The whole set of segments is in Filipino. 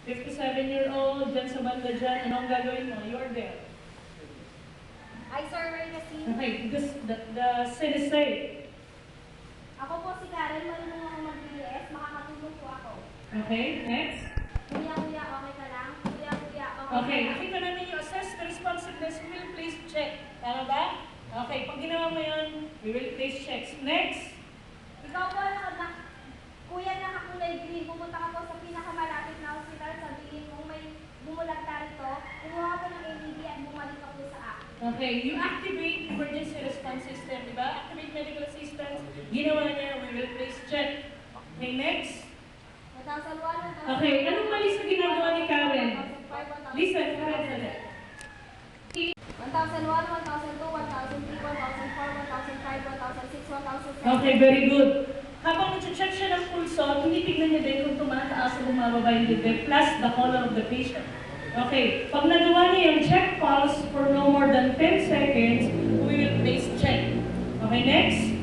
57-year-old, dyan sa banda dyan, anong gagawin mo? You're there. I survey the scene. Okay, the scene is safe. Ako po si Karen, marunong ako mag-BS, makakatulong po ako. Okay, next. Kuya, okay ka lang? Kuya, okay Okay, ka lang? nakita namin you assess the responsiveness, we will place check. Tama ba? Okay, pag ginawa mo yun, we will place checks. Next. Ikaw po, kuya nakakulay green, pumunta ka po sa pinakamalapit na hospital, sabihin mo may bumulagta rito, kumuha po ng AED at bumalik ka po sa akin. Okay, you activate emergency response system, di ba? Activate medical assistance. Ginawa niya, we will place check. Okay, next. 1,001, Okay, anong mali sa ginagawa ni Karen? Listen, Karen, sana. 1,001, 1,002, 1,003, 1,004, 1,005, 1,006, 1,007. Okay, very good. Habang nag-check siya ng pulso, tinitignan niya din kung tumataas o bumababa yung dibdib, plus the color of the patient. Okay, pag nagawa niya yung check pulse for no more than 10 seconds, we will place check. Okay, next.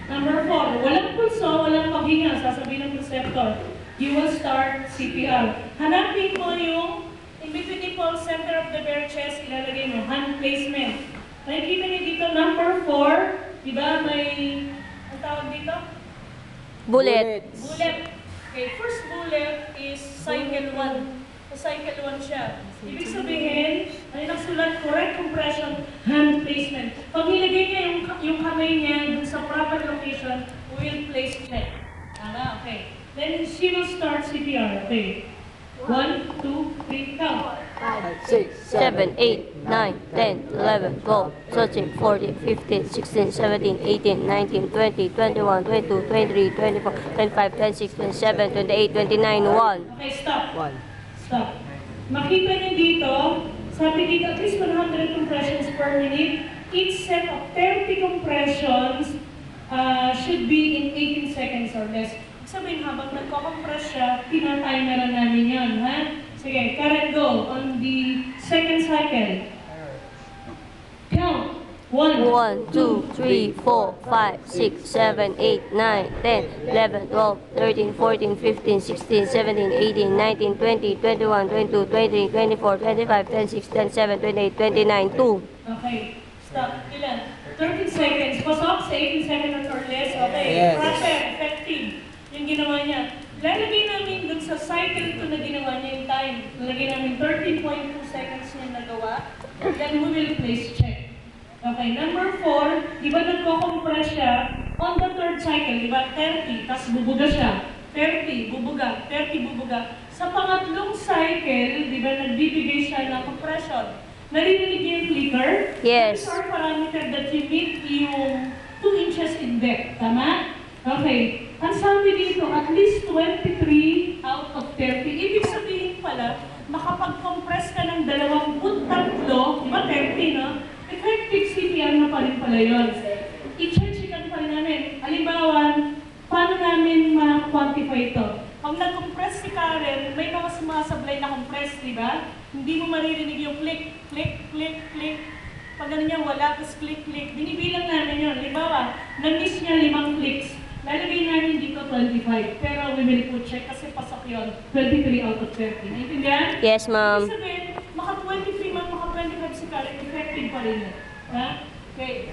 Number 4, walang pulso, walang paghinga, sasabihin ng preceptor. You will start CPR. Hanapin mo yung in between the pulse, center of the bare chest, ilalagay mo, hand placement. Nakikita niyo dito, number 4, di ba may, ang tawag dito? Bullet. Bullet. Okay, first bullet is cycle 1. So cycle 1 siya. Ibig sabihin, ay nasulat, correct compression, hand placement. Pag nilagay niya yung kamay niya dun sa proper location, we will place check. Tama? Okay. Then she will start CPR. Okay. 1, 2, 3, count. 5, 6, 7, 8, 9, 10, 11, 12, 13, 14, 15, 16, 17, 18, 19, 20, 21, 22, 23, 24, 25, 26, 27, 28, 29, 1. Okay, stop. Stop. Makita niyo dito, sabi dito at least 100 compressions per minute. Each set of 30 compressions should be in 18 seconds or less. Sabihin, habang nagko-compress siya, tinatimeran namin yan, ha? Sige, Karen, go on the second cycle. Count. 1, 2, 3, 4, 5, 6, 7, 8, 9, 10, 11, 12, 13, 14, 15, 16, 17, 18, 19, 20, 21, 22, 23, 24, 25, 26, 27, 28, 29, 2. Okay, stop. Ilan? 13 seconds. Pasok sa 18 seconds or less. Okay, Yes. pressure, effective. Yung ginawa niya. Lalagay namin dun sa cycle ito na ginawa niya yung time. Lalagay namin 13.2 seconds niya nagawa. Then we will place check. Okay, number 4, di ba nagko-compress siya on the third cycle, di ba? 30, tapos bubuga siya. 30, bubuga. 30, bubuga. Sa pangatlong cycle, di ba nagbibigay siya ng compression. Narinig niyo yung flicker? Yes. These are parameter that you meet yung 2 inches in depth. Tama? Okay. Ang sabi dito, at least 23 out of 30. Ibig sabihin pala, makapag-compress ka ng 23, di ba 30, no? Effective CPR na pa rin pala yun. I-check-checkan pa rin namin. Halimbawa, paano namin ma-quantify ito? Pag nag-compress si Karen, may mga sumasablay na compress, di ba? Hindi mo maririnig yung click, click, click, click. Pag ano niya, wala, tapos click, click. Binibilang namin yun. Halimbawa, na-miss niya 5 clicks. Lalagay namin dito 25. Pero we will put check kasi pasok yun. 23 out of 30. Naintindihan? Yes, ma'am. Ibig sabihin, maka-23 man, maka-25 si Karen, effective pa rin yun. Ha? Okay.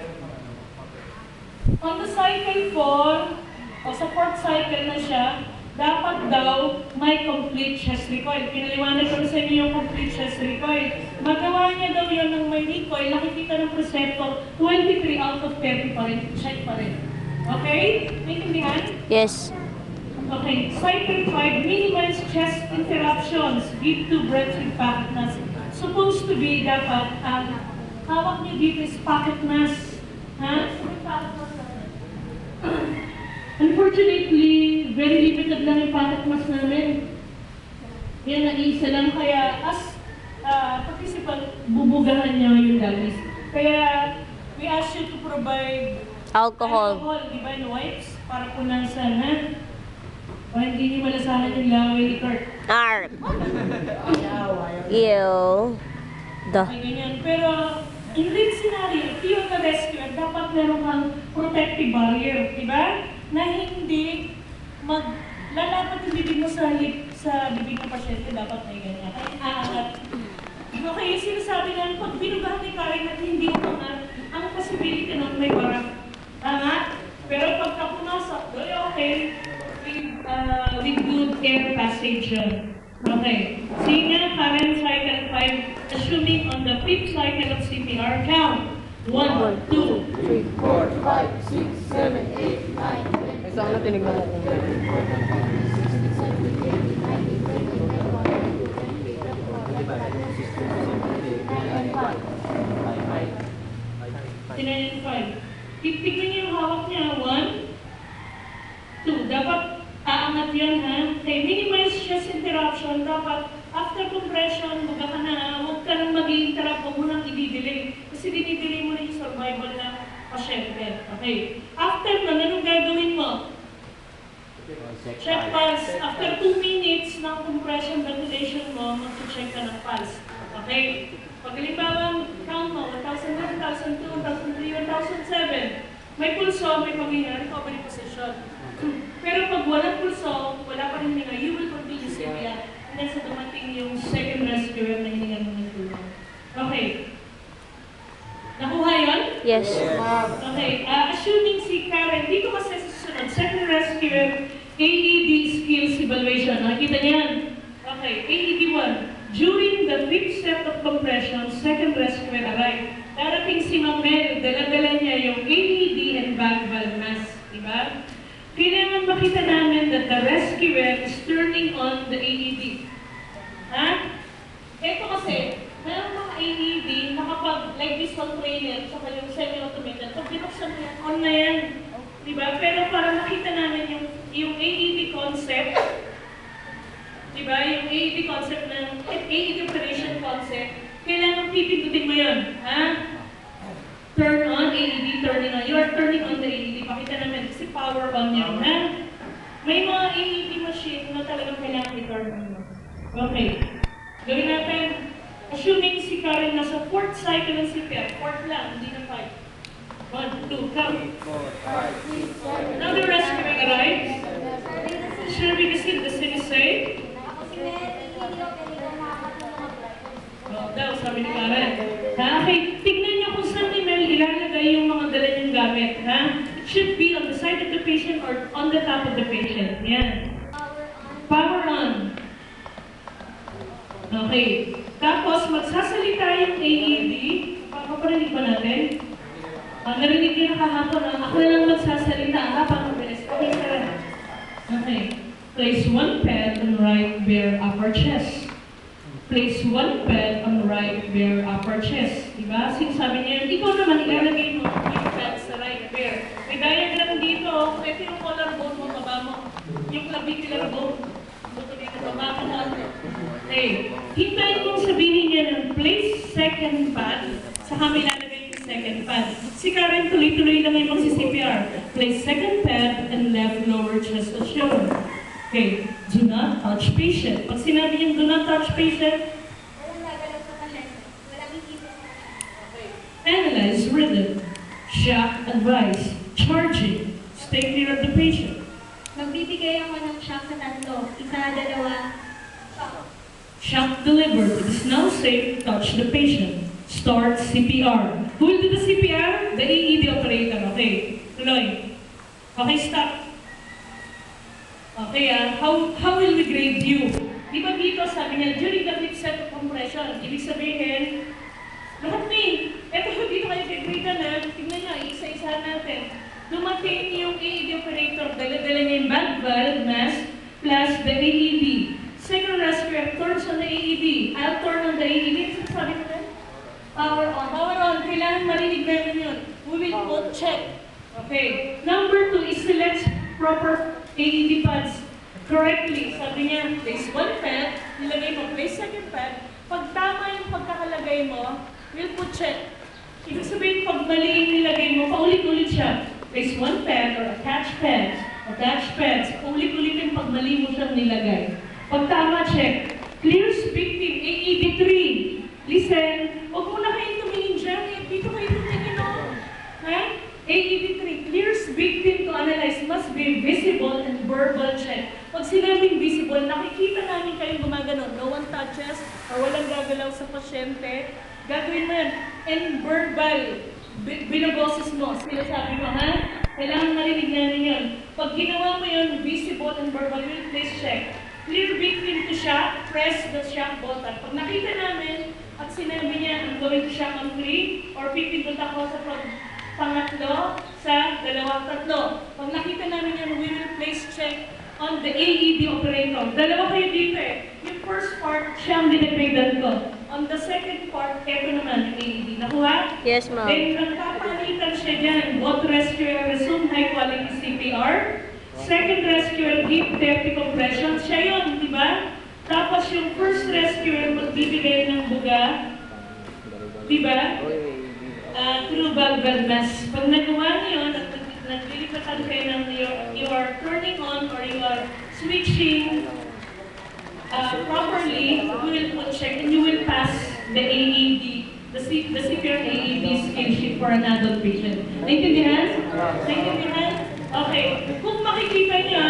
On the cycle 4, o sa fourth cycle na siya, dapat daw may complete chest recoil. Pinaliwanag ko sa inyo yung complete chest recoil. Magawa niya daw yun ng may recoil, nakikita ng preceptor, 23 out of 30 pa rin, check pa rin. Okay? Naintindihan? Yes. Okay, cycle 5, minimize chest interruptions. Give 2 breaths with pocket mask. Supposed to be dapat, hawak niyo dito is pocket mask. Ha? Unfortunately, very limited lang yung pocket mask namin. Yan na isa lang. Kaya as participant, bubugahan niyo yung langis. Kaya we ask you to provide Alcohol. di ba, and wipes para punasan, ha? Para hindi niyo malasahan yung laway ni Kurt. Arr. Ew. Ay, ganyan. Pero, in this scenario, if you're the rescuer, dapat meron kang protective barrier, di ba? Na hindi lalapat yung bibig mo sa bibig ng pasyente, dapat may ganyan. Ay, aangat. Okay, sinasabi lang, pag binugahan ni Karen at hindi umangat, ang possibility nun may barang. Tama? Pero pagka pumasok, okay, with good air passage yun. Okay. Sige nga, Karen, cycle 5, assuming on the 5th cycle of CPR, count. 1, 2, 3, 4, 5, 6, 7, 8, 9, 10. Eh, saan na tinignan mo kung Tinayin 5. Tignan niyo yung hawak niya. 1, 2. Dapat aangat yan, ha? Okay, minimize stress interruption. Dapat after compression, huwag ka na, huwag ka nang mag-i-interrupt, huwag mo nang i-delay. Kasi dinidelay mo na yung survival ng pasyente. Okay. After nun, anong gagawin mo? Check pulse. After 2 minutes ng compression ventilation mo, mag-check ka ng pulse. Okay? Pag halimbawa, count mo, 1,001, 1,002, 1,003, 1,007. May pulso, may paghinga, recovery position. Pero pag walang pulso, wala pa rin hininga, you will continue CPR. And then sa dumating yung second rescue na hininga mo ng tulong. Okay. Nakuha yun? Yes. Okay. Assuming si Karen, dito kasi sa susunod, second rescue, AED skills evaluation. Nakikita niyan? Okay. AED 1. During the 5th set of compression, second rescuer arrived. Darating si Ma'am Mel, dala-dala niya yung AED and bag valve mask. Diba? Kailangan makita namin that the rescuer is turning on the AED. Ha? Ito kasi, mayroong mga AED na kapag like visual trainer, saka yung semi-automated, pag binuksan mo yan, on na yan. Diba? Pero para makita namin yung AED concept, diba? Yung AED concept ng AED operation concept, kailangan pipindutin mo yun. Ha? Turn on AED, turning on. You are turning on the AED. Pakita namin kasi power on yun. Ha? May mga AED machine na talagang kailangan i-turn on mo. Okay. Gawin natin. Assuming si Karen nasa 4th cycle ng CPR. 4th lang, hindi na 5. 1, 2, count. Now the rescuer arrives. Serving the scene. The scene is safe. Ako si Mel, hindi ko ganito makakot ng mga blood. Oo daw, sabi ni Karen. Ha? Okay, tignan niyo kung saan ni Mel ilalagay yung mga dala niyang gamit. Ha? It should be on the side of the patient or on the top of the patient. Yan. Power on. Okay. Tapos, magsasalita yung AED. Paparinig ba natin? Narinig niyo na kahapon. Ako na lang magsasalita. Mabilis. Okay, Karen. Okay. Place 1 pad on right bare upper chest. Place 1 pad on right bare upper chest. Diba? Sinasabi niya, ikaw naman ilalagay mo yung pad sa right bare. May diagram dito. Ito yung collarbone mo, baba mo. Yung clavicular bone. Buto dito, baba mo. Okay. Hintayin mong sabihin niya ng place second pad. Saka may lalagay yung second pad. Si Karen tuloy-tuloy lang yung magsi-CPR. Place second pad and left lower chest as shown. Okay, do not touch patient. Pag sinabi niyang do not touch patient, Walang gagalaw sa pasyente. Walang ikipin sa pasyente. analyze rhythm, shock advice, charging, stay clear of the patient. Magbibigay ako ng shock sa tatlo. Isa, dalawa, shock. Shock delivered. It is now safe to touch the patient. Start CPR. Who will do the CPR? The AED operator. Okay, tuloy. Okay, stop. Okay, how will we grade you? Di ba dito sabi niya, during the 5th set of compression, ibig sabihin, lahat ni, eto dito kayo grade na, tingnan niyo, isa-isa natin. Dumating yung AED operator, dala-dala niya yung bag valve mask plus the AED. Second rescuer turns on the AED. I'll turn on the AED. Sabi mo na? Power on. Power on. Kailangan marinig natin yun. We will both check. Okay. Number 2 is select proper AED pads correctly. Sabi niya, place 1 pad, nilagay mo, place 2nd pad. Pag tama yung pagkakalagay mo, we'll put check. Ibig sabihin, pag mali yung nilagay mo, paulit-ulit siya. Place 1 pad or attach pads. Attach pads. Paulit-ulit yung pag mali mo siyang nilagay. Pag tama, check. Clears victim, AED 3. Listen, huwag mo na kayong tumingin dyan. Dito kayo tumingin, no? Ha? AED 3, clears victim to analyze must be visible and verbal check. Pag sinabing visible, nakikita namin kayong gumaganon. No one touches or walang gagalaw sa pasyente. Gagawin mo yan. And verbal, binaboses mo. Sinasabi mo, ha? Kailangan marinig namin yun. Pag ginawa mo yun, visible and verbal, we'll please check. Clear victim to shock, press the shock button. Pag nakita namin at sinabi niya, I'm going to shock on 3, or pipindot ako sa pangatlo, sa dalawa, tatlo. Pag nakita namin yan, we will place check on the AED operator. Dalawa kayo dito eh. Yung first part, siya ang dinagdagan ko. On the second part, eto naman yung AED. Nakuha? Yes, ma'am. Then, nagpapalitan siya dyan. Both rescuer resume high quality CPR. Second rescuer, give 30 compression. Siya yun, di ba? Tapos yung first rescuer, magbibigay ng buga. Di ba? Through valve mask. Pag nagawa niyo yun, at naglilipatan kayo ng you are turning on or you are switching properly, you will put check and you will pass the AED, the CPR AED skill sheet for an adult patient. Naintindihan? Naintindihan? Okay. Kung makikita niyo,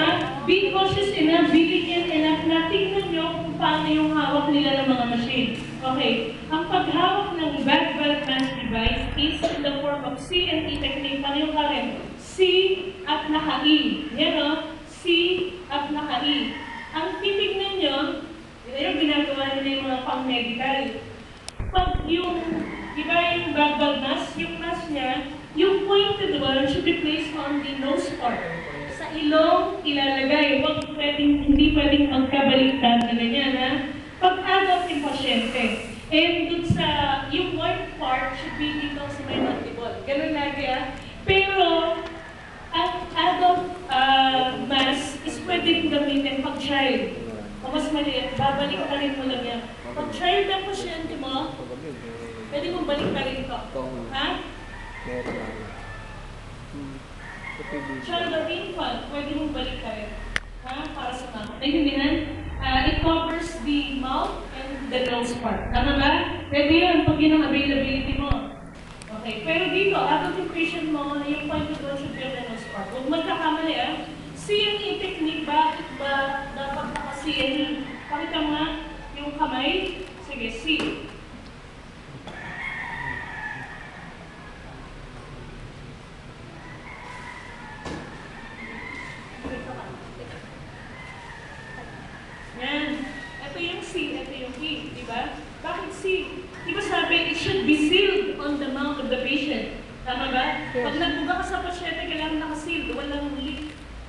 be cautious enough, be lenient enough na tingnan niyo kung paano yung hawak nila ng mga machine. Okay. Ang paghawak ng valve mask device is in the form of C and E technique. Paano yung Karen? C at naka-E. Yan o. C at naka-E. Ang titignan nyo, yung ginagawa nila yung mga pang-medical. Pag yung, iba yung valve mask, yung mask niya, yung pointed one should be placed on the nose part. Sa ilong, ilalagay. Hindi pwedeng magkabaliktad na ganyan, ha? Pag-adult yung pasyente. And dun sa, yung white part should be dito sa may mandible. Ganun lagi, ha? Pero, ang adult mask is pwede rin gamitin pag child. O mas maliit, babalik ka rin mo lang yan. Pag child ang pasyente mo, pwede mong balik ka rin ito. Ha? Child or infant, pwede mong balik ka rin. Ha? Para sa mouth. Naintindihan? It covers the mouth and the nose part. Tama ba? Pwede yun pag yun ang availability mo. Okay. Pero dito, adult yung patient mo, yung point of should be on the nose part. Huwag magkakamali, CNE technique, bakit ba dapat naka-CNE? Pakita mo nga yung kamay. Sige, C. Yan. Ito yung C, ito yung E, di ba? Bakit C? Di ba sabi, it should be sealed on the mouth of the patient. Tama ba? Yes. Pag nagbuga ka sa pasyente, kailangan naka-sealed. Walang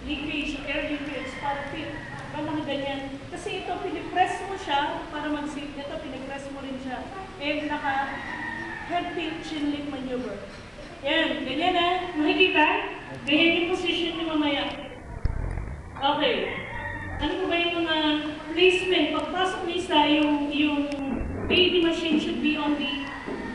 leakage, air leakage, para fit. Ba nakaganyan? Kasi ito, pinipress mo siya para mag-seal. Ito, pinipress mo rin siya. And naka-head tilt chin lift maneuver. Yan, ganyan na. Makikita? Ganyan yung position niyo mamaya. Okay. Ano ba yung mga placement? Pagpasok ni isa, yung AED machine should be on the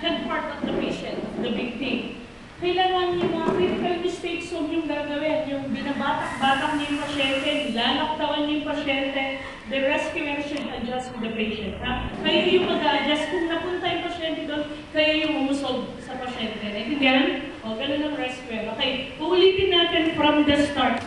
head part of the patient, the victim. Kailangan yung mga critical mistakes zone yung gagawin. Yung binabatak-batak niyo yung pasyente, lalaktawan niyo yung pasyente, the rescuer should adjust with the patient. Ha? Kayo yung mag-adjust. Kung napunta yung pasyente doon, kayo yung umusog sa pasyente. Naintindihan? O, ganun ang rescuer. Okay, uulitin natin from the start.